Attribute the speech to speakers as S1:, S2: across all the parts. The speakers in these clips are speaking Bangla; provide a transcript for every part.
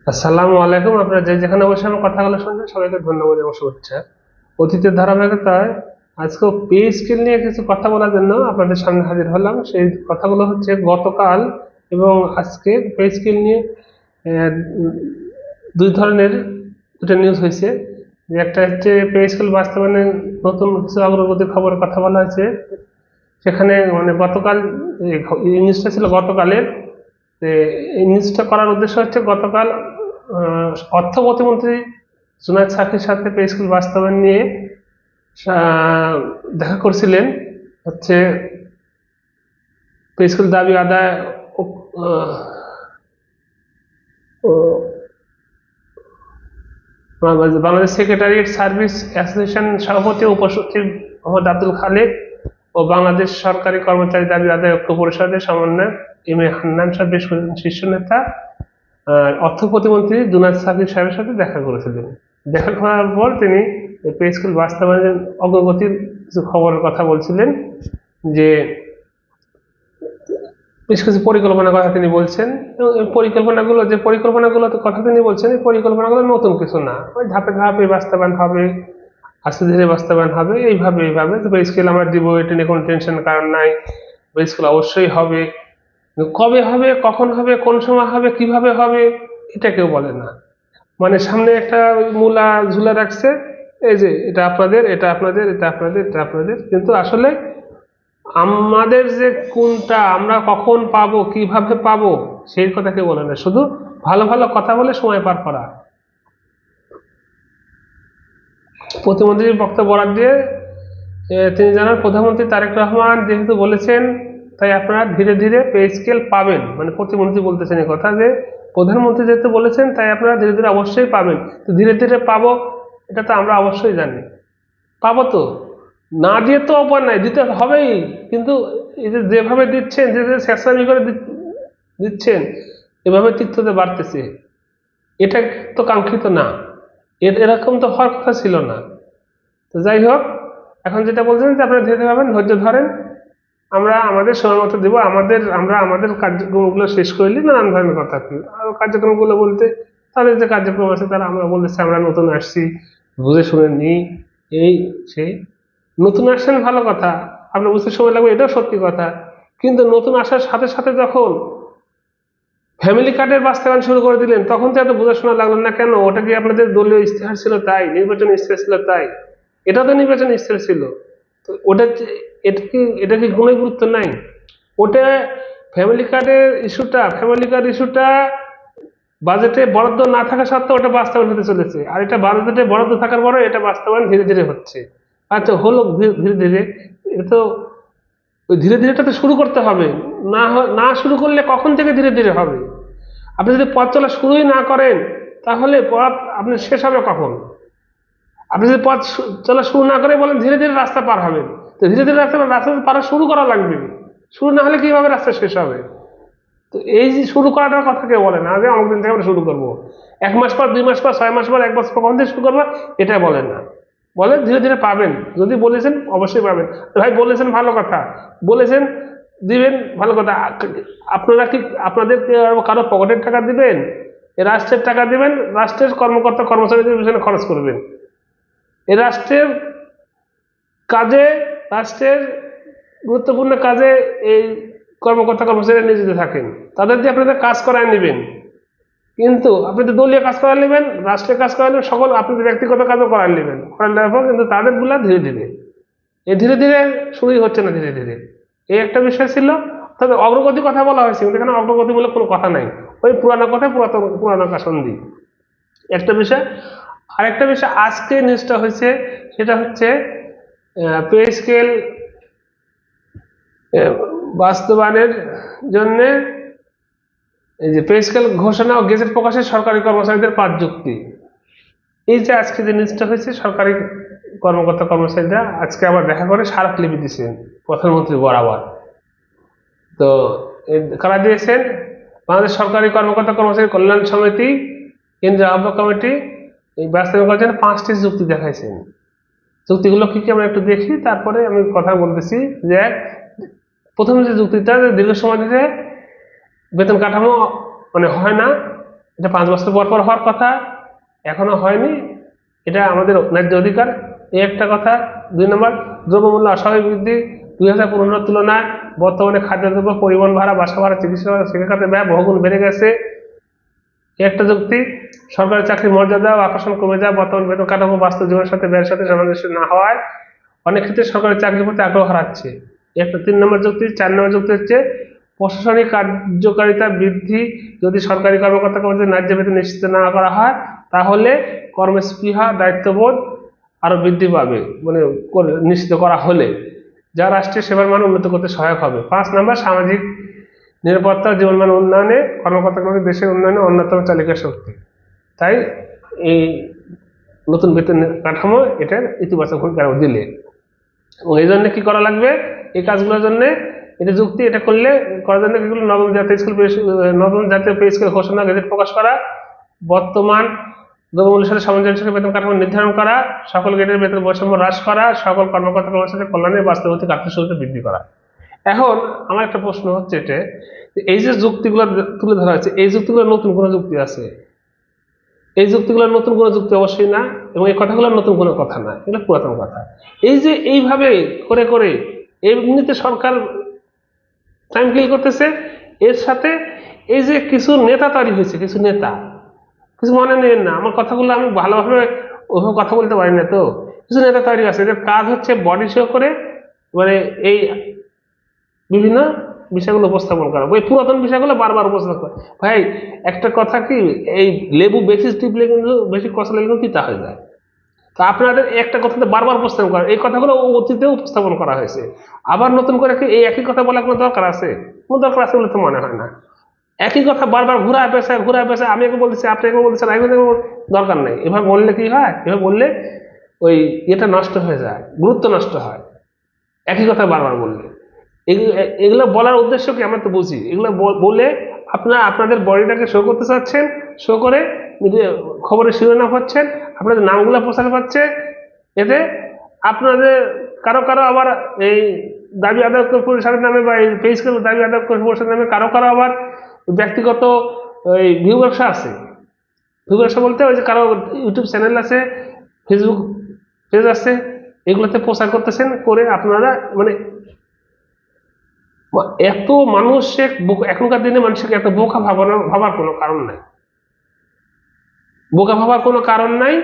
S1: আসসালামু আলাইকুম। আপনারা যে যেখানে বসে আমার কথাগুলো শুনছেন সবাইকে ধন্যবাদ এবং শুভেচ্ছা। অতীতের ধারাবাহিকতায় আজকেও পে স্কেল নিয়ে কিছু কথা বলার জন্য আপনাদের সামনে হাজির হলাম। সেই কথাগুলো হচ্ছে গতকাল এবং আজকে পে স্কেল নিয়ে আহ, দুই ধরনের দুটো নিউজ হয়েছে। যে একটা হচ্ছে পে স্কেল বাস্তবায়নে নতুন কিছু অগ্রগতির খবরের কথা বলা হয়েছে। সেখানে মানে গতকাল এই নিউজটা ছিল গতকালের। তো এই নিউজটা করার উদ্দেশ্য হচ্ছে গতকাল অর্থ প্রতিমন্ত্রী জুনায়েদ সাকির সাথে পে স্কুল বাস্তবায়ন নিয়ে আহ, দেখা করছিলেন। হচ্ছে পে স্কুল দাবি আদায় আহ, বাংলাদেশ সেক্রেটারিয়েট সার্ভিস অ্যাসোসিয়েশন সভাপতি ও উপসচিব মোহাম্মদ আব্দুল খালেক ও বাংলাদেশ সরকারি কর্মচারী দাবি আদায় ঐক্য পরিষদের সমন্বয়ক এম এ হান্নান সাহেব বেশ কয়েকজন শীর্ষ নেতা অর্থ প্রতিমন্ত্রী জুনায়েদ সাকির সাহেবের সাথে দেখা করেছিলেন। দেখা করার পর তিনি পে স্কুল বাস্তবায়নের অগ্রগতির কিছু খবরের কথা বলছিলেন। যে বেশ কিছু পরিকল্পনার কথা তিনি বলছেন এবং এই পরিকল্পনাগুলো কথা তিনি বলছেন, এই পরিকল্পনাগুলো নতুন কিছু না, ওই ধাপে ধাপে বাস্তবায়ন হবে, আস্তে ধীরে বাস্তবায়ন হবে, এইভাবে তো পে স্কেল আমরা দিব, এটা নিয়ে কোনো টেনশন কারণ নাই। পে স্কেল অবশ্যই হবে, কবে হবে, কখন হবে, কোন সময় হবে, কিভাবে হবে, এটা কেউ বলে না। মানে সামনে একটা ওই মূলা ঝুলা রাখছে, এই যে এটা আপনাদের, এটা আপনাদের, এটা আপনাদের, এটা আপনাদের, কিন্তু আসলে আমাদের যে কোনটা আমরা কখন পাবো, কিভাবে পাবো, সেই কথা কেউ বলে না। শুধু ভালো ভালো কথা বলে সময় পার করা। প্রতিমন্ত্রীর বক্তব্য বরাদ দিয়ে তিনি জানান, প্রধানমন্ত্রী তারেক রহমান যেহেতু বলেছেন তাই আপনারা ধীরে ধীরে পে স্কেল পাবেন। মানে প্রতিমন্ত্রী বলতেছেন এই কথা যে প্রধানমন্ত্রী যেহেতু বলেছেন তাই আপনারা ধীরে ধীরে অবশ্যই পাবেন। তো ধীরে ধীরে পাবো এটা তো আমরা অবশ্যই জানি, পাবো তো, না দিয়ে তো উপায় নাই, দিতে হবেই। কিন্তু এই যে যেভাবে দিচ্ছেন, যে যে স্যাঁচড়ামি করে দিচ্ছেন, এভাবে তিক্ততা বাড়তেছে, এটা তো কাঙ্ক্ষিত না, এরকম তো হওয়ার কথা ছিল না। তো যাই হোক, এখন যেটা বলছেন যে আপনারা ধীরে ধীরে পাবেন, ধৈর্য ধরেন, আমরা আমাদের সময় মতো দেবো, আমরা আমাদের কার্যক্রমগুলো শেষ করলে নানান ধরনের কথা। আর কার্যক্রমগুলো বলতে তাদের যে কার্যক্রম আছে, তারা আমরা বলতেছি আমরা নতুন আসছি, বুঝে শুনে নিই, এই সেই। নতুন আসছেন ভালো কথা, আপনার বুঝতে সময় লাগবে, এটাও সত্যি কথা। কিন্তু নতুন আসার সাথে সাথে যখন ফ্যামিলি কার্ডের বাস্তবায়ন শুরু করে দিলেন, তখন তো এত বোঝাশোনা লাগলো না কেন? ওটা কি আপনাদের দলীয় ইস্তেহার ছিল তাই, নির্বাচন ইস্তেহার ছিল তাই? এটা তো নির্বাচন ইস্তেহার ছিল। তো এটা কি কোনো গুরুত্ব নাই? ওটা ফ্যামিলি কার্ড ইস্যুটা বাজেটে বরাদ্দ না থাকা সত্ত্বেও ওটা বাস্তবায়ন হতে চলেছে, আর এটা বাজেটে বরাদ্দ থাকার পরে এটা বাস্তবায়ন ধীরে ধীরে হচ্ছে। আচ্ছা হলো ধীরে ধীরে, এটা তো ওই ধীরে ধীরেটা তো শুরু করতে হবে। না শুরু করলে কখন থেকে ধীরে ধীরে হবে? আপনি যদি পথ চলা শুরুই না করেন, তাহলে পথ আপনার শেষ হবে কখন? আপনি যদি পথ চলা শুরু না করে বলেন ধীরে ধীরে রাস্তা পার হবেন, তো ধীরে ধীরে রাস্তা পার শুরু করা লাগবে। শুরু না হলে কিভাবে রাস্তা শেষ হবে? তো এই যে শুরু করাটার কথা কেউ বলে না যে অমুক দিন থেকে আমরা শুরু করবো, 1 মাস পর, 2 মাস পর, 6 মাস পর, 1 বছর পর, কখন থেকে শুরু করবো, এটা বলে না। বলেন ধীরে ধীরে পাবেন, যদি বলেছেন অবশ্যই পাবেন। ভাই বলেছেন ভালো কথা, বলেছেন দিবেন ভালো কথা। আপনারা কি আপনাদের কারো পকেটের টাকা দিবেন? রাষ্ট্রের টাকা দিবেন, রাষ্ট্রের কর্মকর্তা কর্মচারীদের পিছনে খরচ করবেন। এই রাষ্ট্রের কাজে, রাষ্ট্রের গুরুত্বপূর্ণ কাজে এই কর্মকর্তা কর্মচারীরা নিয়োজিত থাকেন, তাদের দিয়ে আপনাদের কাজ করায় নেবেন। কিন্তু আপনি তো দলীয় কাজ করায় নেবেন, রাষ্ট্রের কাজ করায় নেবেন, সকল আপনাদের ব্যক্তিগত কাজও করায় নেবেন, করায় নেওয়ার পর কিন্তু তাদের গুলা ধীরে ধীরে, এই ধীরে ধীরে শুরুই হচ্ছে না ধীরে ধীরে। এই একটা বিষয় ছিল। তবে অগ্রগতির কথা বলা হয়েছে, কিন্তু এখানে অগ্রগতিমূলক কোনো কথা নাই, ওই পুরানো কথা, পুরানো কাসন্দি একটা বিষয়। আরেকটা বিষয় আজকে নিউজটা হয়েছে, সেটা হচ্ছে পে স্কেল বাস্তবায়নের জন্য এই যে পে স্কেল ঘোষণা ও গেজেট প্রকাশে সরকারি কর্মচারীদের 5 যুক্তি। এই যে আজকে যে নিউজটা হয়েছে, সরকারি কর্মকর্তা কর্মচারীরা আজকে আবার দেখা করে স্মারকলিপি দিয়েছেন প্রধানমন্ত্রী বরাবর। তো কারা দিয়েছেন? বাংলাদেশ সরকারি কর্মকর্তা কর্মচারী কল্যাণ সমিতি, কেন্দ্রীয় আহ্বায়ক কমিটি এই বাস্তবায়ন করার জন্য 5টি যুক্তি দেখাইছেন। যুক্তিগুলো কি কি আমরা একটু দেখি, তারপরে আমি কথা বলতেছি। যে প্রথম যে যুক্তিটা, দীর্ঘ সময় ধরে বেতন কাঠামো মানে হয় না, এটা 5 বছর পর পর হওয়ার কথা, এখনো হয়নি। এটা আমাদের ন্যায্য অধিকার, এই একটা কথা। 2 নম্বর, দ্রব্যমূল্য অস্বাভাবিক বৃদ্ধি। 2015 তুলনায় বর্তমানে খাদ্যদ্রব্য, পরিবহন ভাড়া, বাসা ভাড়া, চিকিৎসা ভাড়া, শিক্ষা খাতে ব্যয় বহুগুণ বেড়ে গেছে, এই একটা যুক্তি। সরকারি চাকরির মর্যাদা ও আকর্ষণ কমে যায়, বর্তমান বেতন কাঠামো বাস্তব জীবনের সাথে ব্যয়ের সাথে সামঞ্জস্য না হওয়ায় অনেক ক্ষেত্রে সরকারি চাকরির প্রতি আগ্রহ হারাচ্ছে, এই একটা 3 নম্বর যুক্তি। 4 নম্বর যুক্তি হচ্ছে প্রশাসনিক কার্যকারিতা বৃদ্ধি। যদি সরকারি কর্মকর্তা কর্মচারীদের ন্যায্য বেতন নিশ্চিত না করা হয়, তাহলে কর্মস্পৃহা, দায়িত্ববোধ আরো বৃদ্ধি পাবে, মানে নিশ্চিত করা হলে, যা রাষ্ট্রের সেবার মান উন্নত করতে সহায়ক হবে। 5 নম্বর, সামাজিক নিরাপত্তা ও জীবনমান উন্নয়নে কর্মকর্তা কর্মচারী দেশের উন্নয়নে অন্যতম চালিকা শক্তি। তাই এই নতুন বেতন কাঠামো এটার ইতিবাচক ভূমিকা দিলে, এবং এই জন্য কি করা লাগবে, এই কাজগুলোর জন্য এটা যুক্তি, এটা করলে করার জন্য কি করলো, নবম জাতীয় পে স্কেল ঘোষণা, গেজেট প্রকাশ করা, বর্তমান দ্রব্যমূল্যের সাথে সামঞ্জস্য বেতন কাঠামো নির্ধারণ করা, সকল গ্রেডের বেতন বৈষম্য হ্রাস করা, সকল কর্মকর্তা কর্মচারীদের কল্যাণে বাস্তবভিত্তিক আর্থিক সুবিধা বৃদ্ধি করা। এখন আমার একটা প্রশ্ন হচ্ছে, এটা এই যে যুক্তিগুলো তুলে ধরা হয়েছে, এই যুক্তিগুলো নতুন কোনো যুক্তি আছে? এই যুক্তিগুলোর নতুন কোনো যুক্তি অবশ্যই না, এবং এই কথাগুলোর নতুন কোনো কথা না, এগুলো পুরাতন কথা। এই যে এইভাবে করে করে এমনিতে সরকার টাইম কিল করতেছে, এর সাথে এই যে কিছু নেতা তৈরি হয়েছে, কিছু নেতা, কিছু মনে নেন না আমার কথাগুলো, আমি ভালোভাবে ওইভাবে কথা বলতে পারি না, তো কিছু নেতা তৈরি আছে, এদের কাজ হচ্ছে বডি শো করে, মানে এই বিভিন্ন বিষয়গুলো উপস্থাপন করা, ওই পুরাতন বিষয়গুলো বারবার উপস্থাপন করা। ভাই একটা কথা কি, এই লেবু বেশি টিপলে কিন্তু, বেশি কষালে কিন্তু তিতা হয়ে যায়। তো আপনাদের একটা কথাতে বারবার উপস্থাপন করা, এই কথাগুলো অতীতেও উপস্থাপন করা হয়েছে, আবার নতুন করে কি এই একই কথা বলার কোনো দরকার আছে? কোনো দরকার আছে বলে তো মনে হয় না। একই কথা বারবার ঘুরায় পেশায়, আমি একে বলতেছি, আপনি একে বলতেছেন, দরকার নেই। এভাবে বললে কি হয়, এভাবে বললে ওই এটা নষ্ট হয়ে যায়, গুরুত্ব নষ্ট হয় একই কথা বারবার বললে। এগুলো বলার উদ্দেশ্য কি আমরা তো বুঝি, এগুলো বলে আপনারা আপনাদের বডিটাকে শো করতে চাচ্ছেন, শো করে খবরের শিরোনাম হচ্ছেন, আপনাদের নামগুলো প্রচার পাচ্ছে, এতে আপনাদের কারো কারো আবার এই দাবি আদায় পরিষদের নামে বা এই পেজ দাবি আদায় পরিষদের নামে কারো কারো আবার ব্যক্তিগত ওই ভিউ ব্যবসা আছে। ভিউ ব্যবসা বলতে ওই যে কারো ইউটিউব চ্যানেল আছে, ফেসবুক পেজ আছে, এগুলোতে প্রচার করতেছেন, করে আপনারা মানে এত মানুষের এখনকার দিনে মানুষকে এত বোকা ভাবার কোনো কারণ নাই, বোকা ভাবার কোনো কারণ নাই।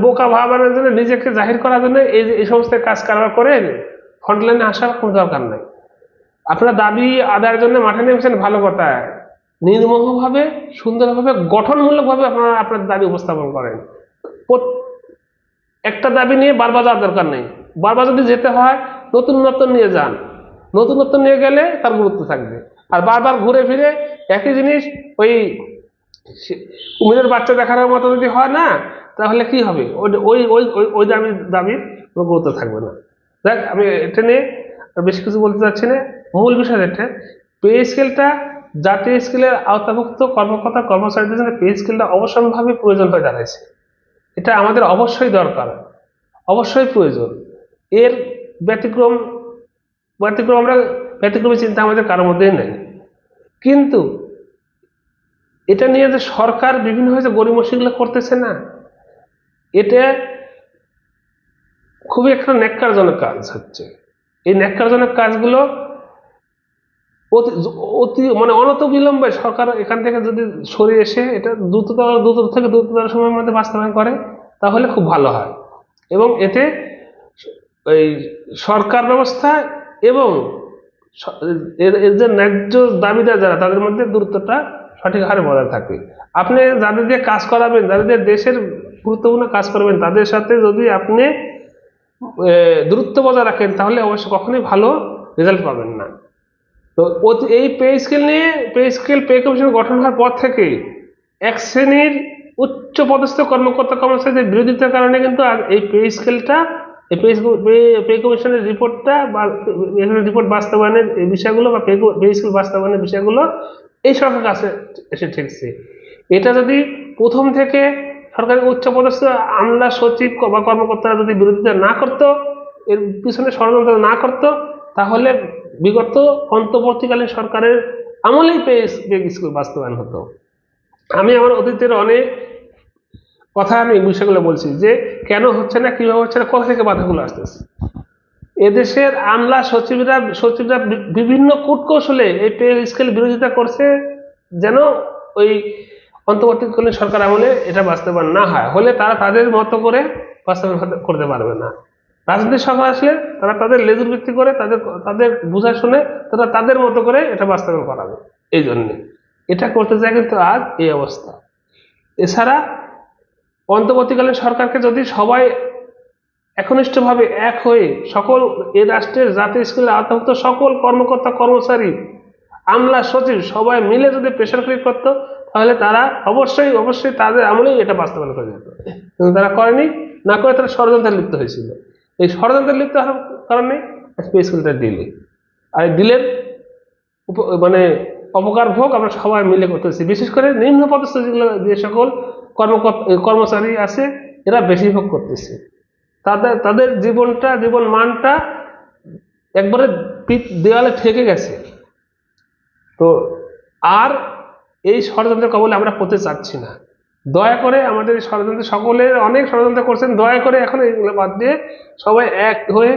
S1: বোকা ভাবানোর জন্য, নিজেকে জাহির করার জন্য এই সমস্ত কাজ কারবার করে ফ্রন্টলাইনে আসার কোনো দরকার নাই। আপনারা দাবি আদায়ের জন্য মাঠে নেমেছেন, ভালো কথা, নির্মোহভাবে, সুন্দরভাবে, গঠনমূলকভাবে আপনারা আপনাদের দাবি উপস্থাপন করেন। একটা দাবি নিয়ে বারবার যাওয়ার দরকার নেই, বারবার যদি যেতে হয় নতুনত্ব নিয়ে যান, নতুনত্ব নিয়ে গেলে তার গুরুত্ব থাকবে। আর বারবার ঘুরে ফিরে একই জিনিস ওই কুমিরের বাচ্চা দেখানোর মতো যদি হয় না, তাহলে কি হবে, ওই ওই ওই দাবির কোনো গুরুত্ব থাকবে না। দেখ, আমি এটা নিয়ে বেশি কিছু বলতে চাচ্ছি না। মূল বিষয় এটা, পে স্কেলটা জাতীয় স্কেলের আওতাভুক্ত কর্মকর্তা কর্মচারীদের জন্য পে স্কেলটা অবশ্যম্ভাবী প্রয়োজন হয়ে দাঁড়াইছে। এটা আমাদের অবশ্যই দরকার, অবশ্যই প্রয়োজন। এর ব্যতিক্রম আমরা ব্যতিক্রমী চিন্তা আমাদের কারোর মধ্যেই নেই। কিন্তু এটা নিয়ে যে সরকার বিভিন্নভাবে যে গড়িমসিগুলো করতেছে না, এটা খুবই একটা ন্যাক্কারজনক কাজ হচ্ছে। এই ন্যাক্কারজনক কাজগুলো অতি মানে অনত বিলম্বে সরকার এখান থেকে যদি সরে এসে এটা দ্রুততর সময়ের মধ্যে বাস্তবায়ন করে, তাহলে খুব ভালো হয়। এবং এতে এই সরকার ব্যবস্থা এবং এর যে ন্যায্য দাবিদার যারা, তাদের মধ্যে দূরত্বটা সঠিক হারে বজায় থাকবে। আপনি যাদের দিয়ে কাজ করাবেন, যাদের দিয়ে দেশের গুরুত্বপূর্ণ কাজ করবেন, তাদের সাথে যদি আপনি দূরত্ব বজায় রাখেন, তাহলে অবশ্য কখনোই ভালো রেজাল্ট পাবেন না। তো এই পে কমিশন গঠন হওয়ার পর থেকে এক শ্রেণীর উচ্চ পদস্থ কর্মকর্তা কর্মচারীদের বিরোধিতার কারণে কিন্তু এই পে স্কেলটা, এই পে কমিশনের রিপোর্টটা বা রিপোর্ট বাস্তবায়নের এই বিষয়গুলো বা পে স্কেল বাস্তবায়নের বিষয়গুলো এই সরকারের কাছে এসে ঠেকছে। এটা যদি প্রথম থেকে সরকারের উচ্চ পদস্থ আমলা, সচিব বা কর্মকর্তারা যদি বিরোধিতা না করতো, এর পিছনে ষড়যন্ত্র না করতো, তাহলে বিগত অন্তর্বর্তীকালীন সরকারের আমলেই পে স্কুল বাস্তবায়ন হতো। আমি আমার অতীতের অনেক কথা আমি বিষয়গুলো বলছি যে কেন হচ্ছে না, কিভাবে হচ্ছে না, কোথা থেকে বাধাগুলো আসতেছে। এদেশের আমলা সচিবরা বিভিন্ন কূটকৌশলে এই পে স্কেল বিরোধিতা করছে, যেন ওই অন্তর্বর্তীকালীন সরকার আমলে এটা বাস্তবায়ন না হয়, হলে তারা তাদের মতো করে বাস্তবায়ন করতে পারবে না। রাজনৈতিক সরকার আসলে তারা তাদের লেজুর ভিত্তি করে তাদের বুঝা শুনে তারা তাদের মতো করে এটা বাস্তবায়ন করাবে। এই জন্য এটা করতে যায়, কিন্তু আজ এই অবস্থা। এছাড়া অন্তর্বর্তীকালীন সরকারকে যদি সবাই একনিষ্ঠভাবে এক হয়ে সকল এই রাষ্ট্রের জাতীয় স্কুলে আওতাভুক্ত সকল কর্মকর্তা কর্মচারী আমলা সচিব সবাই মিলে যদি প্রেশার ক্রিয়েট করতো, তাহলে তারা অবশ্যই তাদের আমলেই এটা বাস্তবায়ন করে যেত। কিন্তু তারা করেনি, না করে তারা ষড়যন্ত্রে লিপ্ত হয়েছিল। এই ষড়যন্ত্রে লিপ্ত হওয়ার কারণে আজকে স্কুলটা ডিলে, আর এই ডিলের মানে অপকার ভোগ আমরা সবাই মিলে করতেছি। বিশেষ করে নিম্ন পদস্থ যেগুলো যে সকল কর্মচারী আছে এরা বেশি ভোগ করতেছে। তাদের জীবন মানটা একবারে দেওয়ালে ঠেকে গেছে। তো আর এই ষড়যন্ত্রের কবলে আমরা পড়তে চাচ্ছি না। দয়া করে আমাদের ষড়যন্ত্র, সকলের অনেক ষড়যন্ত্র করছেন, দয়া করে এখন এগুলো বাদ দিয়ে সবাই এক হয়ে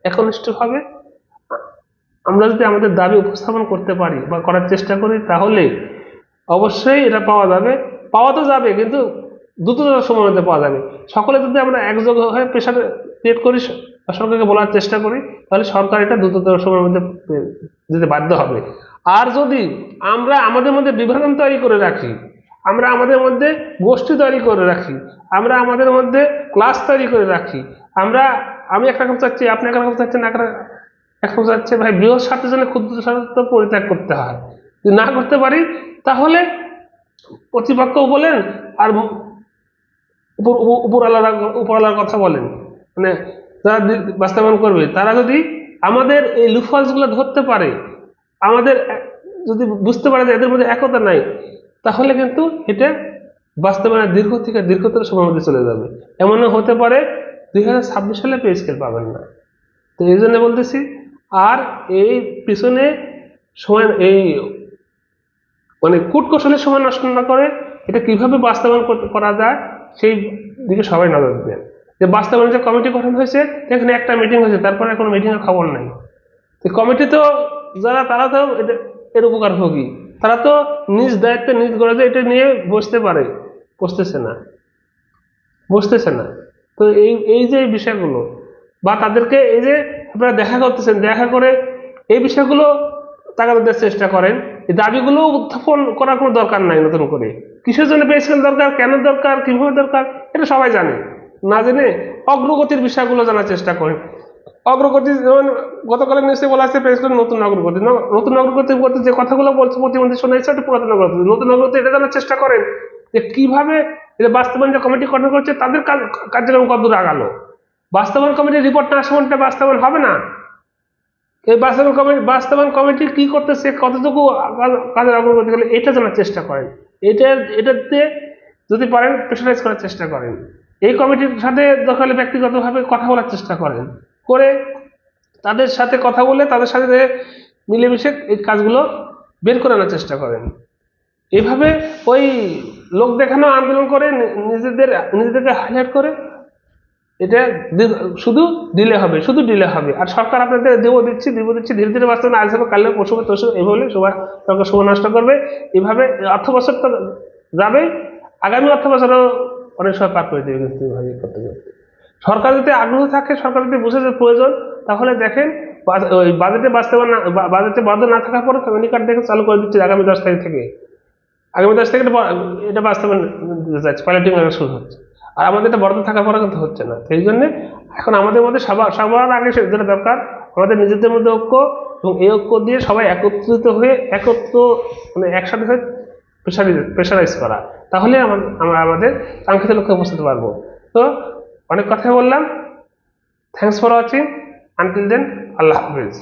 S1: একনিষ্ঠভাবে আমরা যদি আমাদের দাবি উপস্থাপন করতে পারি বা করার চেষ্টা করি, তাহলে অবশ্যই এটা পাওয়া তো যাবে, কিন্তু দ্রুততর সময়ের মধ্যে পাওয়া যাবে। সকলে যদি আমরা একযোগ হয়ে প্রেশার ক্রিয়েট করি, সরকারকে বলার চেষ্টা করি, তাহলে সরকার এটা দ্রুততর সময়ের মধ্যে দিতে বাধ্য হবে। আর যদি আমরা আমাদের মধ্যে বিভাজন তৈরি করে রাখি, আমরা আমাদের মধ্যে গোষ্ঠী তৈরি করে রাখি, আমরা আমাদের মধ্যে ক্লাস তৈরি করে রাখি, আমি একরকম চাচ্ছি, আপনি একরকম চাচ্ছেন, এখন যাচ্ছে ভাই বৃহৎ স্বার্থের জন্য ক্ষুদ্র স্বার্থ পরিত্যাগ করতে হয়, যদি না করতে পারি তাহলে প্রতিপক্ষ বলেন আর উপরওয়ালার কথা বলেন, মানে যারা বাস্তবায়ন করবে তারা যদি আমাদের এই লুফলস গুলো ধরতে পারে, আমাদের যদি বুঝতে পারে যে এদের মধ্যে একতা নাই, তাহলে কিন্তু এটা বাস্তবায়নের দীর্ঘতর সময়ের মধ্যে চলে যাবে। এমনও হতে পারে 2026 সালে পে স্কেল পাবেন না। তো এই জন্য বলতেছি, আর এই পিছনে সময় মানে কূটকৌশলের সময় নষ্ট না করে এটা কিভাবে বাস্তবায়ন করা যায় সেই দিকে সবাই নজর দেবেন। যে বাস্তবায়ন যে কমিটি গঠন হয়েছে, এখানে একটা মিটিং হয়েছে, তারপরে কোনো মিটিংয়ের খবর নাই। কমিটি তো তারা তো এর উপকারভোগী, তারা তো নিজ দায়িত্বে নিজ গরজে এটা নিয়ে বসতেছে না। তো এই যে বিষয়গুলো বা তাদেরকে এই যে আপনারা দেখা করতেছেন, দেখা করে এই বিষয়গুলো তাদের চেষ্টা করেন, এই দাবিগুলো উত্থাপন করার কোনো দরকার নাই নতুন করে। কিসের জন্য পে স্কেল দরকার, কেন দরকার, কিভাবে দরকার, এটা সবাই জানে। না জেনে অগ্রগতির বিষয়গুলো জানার চেষ্টা করেন। অগ্রগতি যেমন গতকালের নিশ্চয়ই বলা আছে পে স্কেল নতুন অগ্রগতি বলতে যে কথাগুলো বলছে প্রতিমন্ত্রী শোনাইছে ওটা পুরাতন অগ্রগতি। নতুন অগ্রগতি এটা জানার চেষ্টা করেন যে কিভাবে এটা বাস্তবায়ন যে কমিটি গঠন করছে তাদের কার্যক্রম কতদূর আগালো। বাস্তবায়ন কমিটির রিপোর্ট না আসলে বাস্তবায়ন হবে না। এই বাস্তবায়ন কমিটি কি করতেছে, কতটুকু কাজের অগ্রগতি হলো, এটা জানার চেষ্টা করেন। এটাতে যদি পারেন প্রেশারাইজ করার চেষ্টা করেন। এই কমিটির সাথে দরকার হলে ব্যক্তিগতভাবে কথা বলার চেষ্টা করেন, করে তাদের সাথে কথা বলে তাদের সাথে মিলেমিশে এই কাজগুলো বের করে আনার চেষ্টা করেন। এভাবে ওই লোক দেখানো আন্দোলন করে নিজেদেরকে হাইলাইট করে এটা শুধু ডিলে হবে। আর সরকার আপনাদের দিব দিচ্ছি ধীরে ধীরে বাস্তবায়ন, আজ হবে কাল পরশু এইভাবে সবাই সরকার সময় নষ্ট করবে। এইভাবে অর্থ বছর তো যাবে, আগামী অর্থ বছরও অনেক সময় পার করে দেবে। কিন্তু এইভাবে করতে করতে সরকার যদি আগ্রহ থাকে, সরকার যদি বুঝে যে প্রয়োজন, তাহলে দেখেন ওই বাজেটে বরাদ্দ না থাকার পরে ফ্যামিলি কার্ড দেখে চালু করে দিচ্ছে আগামী 10 তারিখ থেকে। এটা বাস্তবায়ন যাচ্ছে, পাইলটিং শুরু হচ্ছে। আর আমাদের এটা বরাদ্দ থাকার পরে কিন্তু হচ্ছে না। সেই জন্য এখন আমাদের মধ্যে সবার আগে যেটা দরকার, আমাদের নিজেদের মধ্যে ঐক্য, এবং এই ঐক্য দিয়ে সবাই একত্রিত হয়ে মানে একসাথে হয়ে প্রেশারাইজ করা, তাহলে আমরা আমাদের কাঙ্ক্ষিত লক্ষ্যে পৌঁছতে পারবো। তো অনেক কথা বললাম, thanks for watching, until then, আল্লাহ হাফিজ।